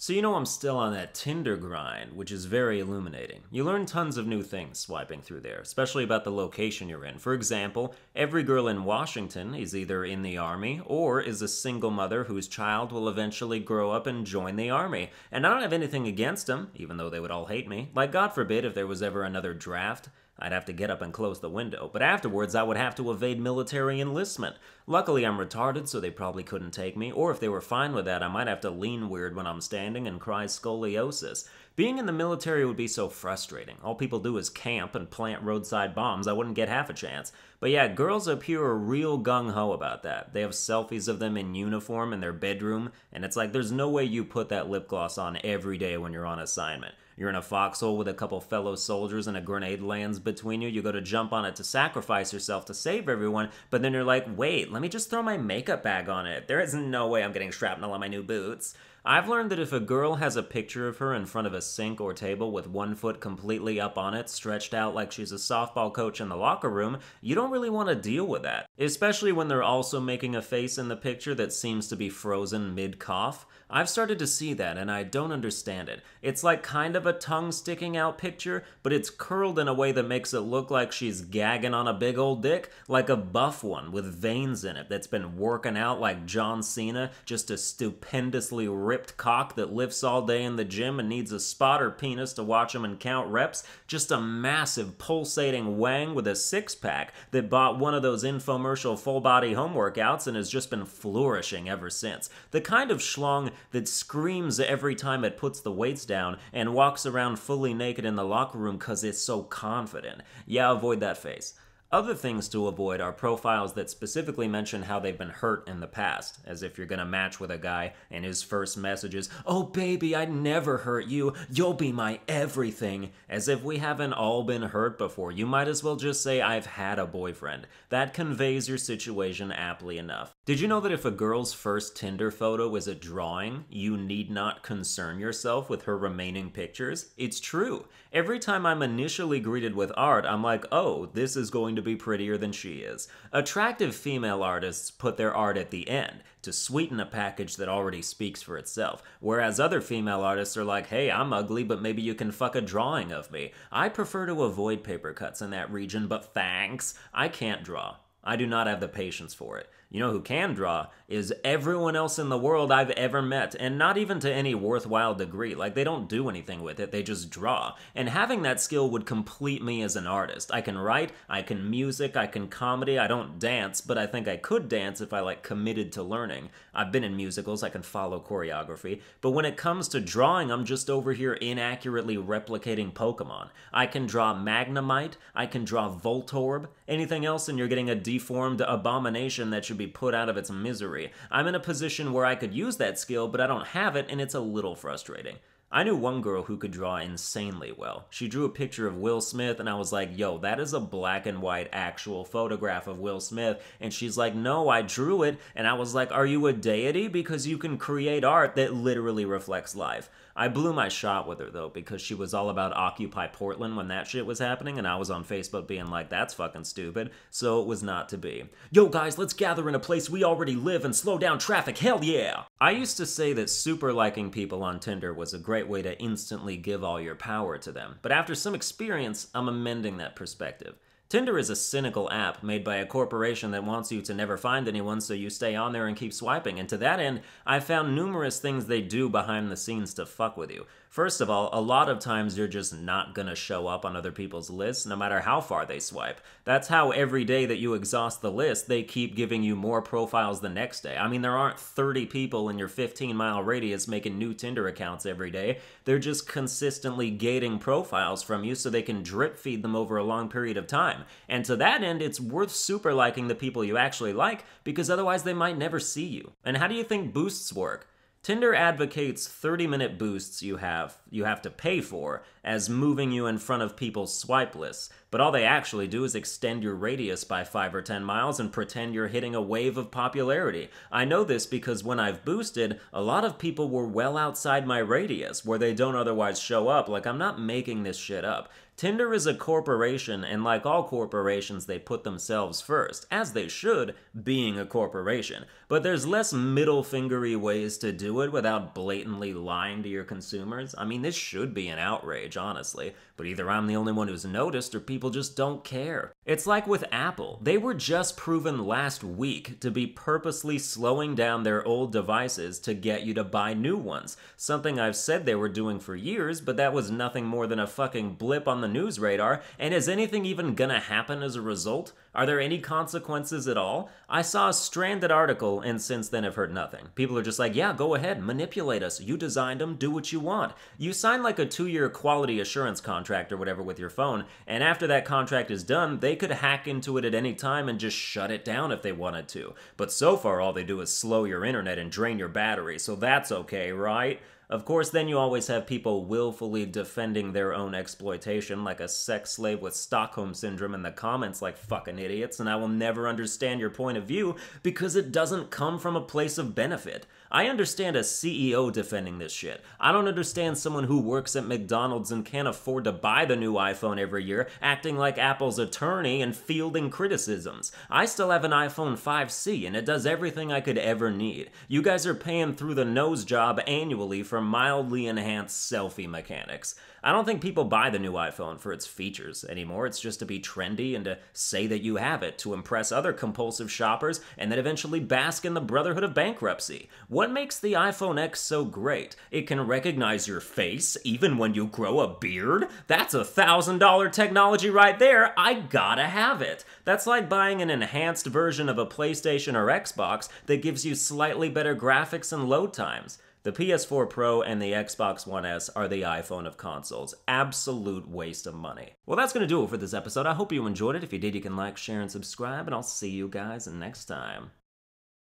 So you know I'm still on that Tinder grind, which is very illuminating. You learn tons of new things swiping through there, especially about the location you're in. For example, every girl in Washington is either in the army or is a single mother whose child will eventually grow up and join the army. And I don't have anything against them, even though they would all hate me. Like, God forbid if there was ever another draft, I'd have to get up and close the window, but afterwards I would have to evade military enlistment. Luckily I'm retarded, so they probably couldn't take me, or if they were fine with that, I might have to lean weird when I'm standing and cry scoliosis. Being in the military would be so frustrating. All people do is camp and plant roadside bombs. I wouldn't get half a chance. But yeah, girls up here are real gung-ho about that. They have selfies of them in uniform in their bedroom, and it's like there's no way you put that lip gloss on every day when you're on assignment. You're in a foxhole with a couple fellow soldiers and a grenade lands between you. You go to jump on it to sacrifice yourself to save everyone, but then you're like, wait, let me just throw my makeup bag on it. There is no way I'm getting shrapnel on my new boots. I've learned that if a girl has a picture of her in front of a sink or table with one foot completely up on it, stretched out like she's a softball coach in the locker room, you don't really want to deal with that. Especially when they're also making a face in the picture that seems to be frozen mid-cough. I've started to see that and I don't understand it. It's like kind of a tongue sticking out picture, but it's curled in a way that makes it look like she's gagging on a big old dick, like a buff one with veins in it that's been working out like John Cena, just a stupendously ripped cock that lifts all day in the gym and needs a spotter penis to watch him and count reps, just a massive pulsating wang with a six-pack that bought one of those infomercial full-body home workouts and has just been flourishing ever since. The kind of schlong that screams every time it puts the weights down and walks around fully naked in the locker room because it's so confident. Yeah, avoid that face. Other things to avoid are profiles that specifically mention how they've been hurt in the past, as if you're gonna match with a guy and his first message is, "Oh baby, I'd never hurt you, you'll be my everything," as if we haven't all been hurt before. You might as well just say, "I've had a boyfriend." That conveys your situation aptly enough. Did you know that if a girl's first Tinder photo is a drawing, you need not concern yourself with her remaining pictures? It's true. Every time I'm initially greeted with art, I'm like, oh, this is going to be prettier than she is. Attractive female artists put their art at the end to sweeten a package that already speaks for itself, whereas other female artists are like, hey, I'm ugly, but maybe you can fuck a drawing of me. I prefer to avoid paper cuts in that region, but thanks, I can't draw. I do not have the patience for it. You know who can draw is everyone else in the world I've ever met, and not even to any worthwhile degree. Like, they don't do anything with it, they just draw. And having that skill would complete me as an artist. I can write, I can music, I can comedy, I don't dance, but I think I could dance if I, like, committed to learning. I've been in musicals, I can follow choreography, but when it comes to drawing, I'm just over here inaccurately replicating Pokemon. I can draw Magnemite, I can draw Voltorb, anything else and you're getting a deformed abomination that should be put out of its misery. I'm in a position where I could use that skill, but I don't have it, and it's a little frustrating. I knew one girl who could draw insanely well. She drew a picture of Will Smith, and I was like, yo, that is a black and white actual photograph of Will Smith. And she's like, no, I drew it. And I was like, are you a deity? Because you can create art that literally reflects life. I blew my shot with her, though, because she was all about Occupy Portland when that shit was happening, and I was on Facebook being like, that's fucking stupid, so it was not to be. Yo, guys, let's gather in a place we already live and slow down traffic, hell yeah! I used to say that super liking people on Tinder was a great way to instantly give all your power to them, but after some experience, I'm amending that perspective. Tinder is a cynical app made by a corporation that wants you to never find anyone, so you stay on there and keep swiping, and to that end, I've found numerous things they do behind the scenes to fuck with you. First of all, a lot of times you're just not gonna show up on other people's lists, no matter how far they swipe. That's how every day that you exhaust the list, they keep giving you more profiles the next day. I mean, there aren't 30 people in your 15-mile radius making new Tinder accounts every day. They're just consistently gating profiles from you so they can drip feed them over a long period of time. And to that end, it's worth super liking the people you actually like, because otherwise they might never see you. And how do you think boosts work? Tinder advocates 30-minute boosts you have to pay for as moving you in front of people's swipe lists. but all they actually do is extend your radius by 5 or 10 miles and pretend you're hitting a wave of popularity. I know this because when I've boosted, a lot of people were well outside my radius, where they don't otherwise show up. Like, I'm not making this shit up. Tinder is a corporation, and like all corporations, they put themselves first, as they should, being a corporation. But there's less middle-fingery ways to do it without blatantly lying to your consumers. I mean, this should be an outrage, honestly, but either I'm the only one who's noticed or people just don't care. It's like with Apple. They were just proven last week to be purposely slowing down their old devices to get you to buy new ones. Something I've said they were doing for years, but that was nothing more than a fucking blip on the news radar, and is anything even gonna happen as a result? Are there any consequences at all? I saw a stranded article, and since then I've heard nothing. People are just like, yeah, go ahead, manipulate us. You designed them, do what you want. You sign like a 2-year quality assurance contract or whatever with your phone, and after that contract is done, they could hack into it at any time and just shut it down if they wanted to. But so far, all they do is slow your internet and drain your battery, so that's okay, right? Of course, then you always have people willfully defending their own exploitation like a sex slave with Stockholm Syndrome in the comments like fucking idiots, and I will never understand your point of view because it doesn't come from a place of benefit. I understand a CEO defending this shit. I don't understand someone who works at McDonald's and can't afford to buy the new iPhone every year, acting like Apple's attorney and fielding criticisms. I still have an iPhone 5C, and it does everything I could ever need. You guys are paying through the nose job annually for mildly enhanced selfie mechanics. I don't think people buy the new iPhone for its features anymore. It's just to be trendy and to say that you have it, to impress other compulsive shoppers, and then eventually bask in the brotherhood of bankruptcy. What makes the iPhone X so great? It can recognize your face, even when you grow a beard? That's $1,000 technology right there. I gotta have it. That's like buying an enhanced version of a PlayStation or Xbox that gives you slightly better graphics and load times. The PS4 Pro and the Xbox One S are the iPhone of consoles. Absolute waste of money. Well, that's going to do it for this episode. I hope you enjoyed it. If you did, you can like, share, and subscribe, and I'll see you guys next time.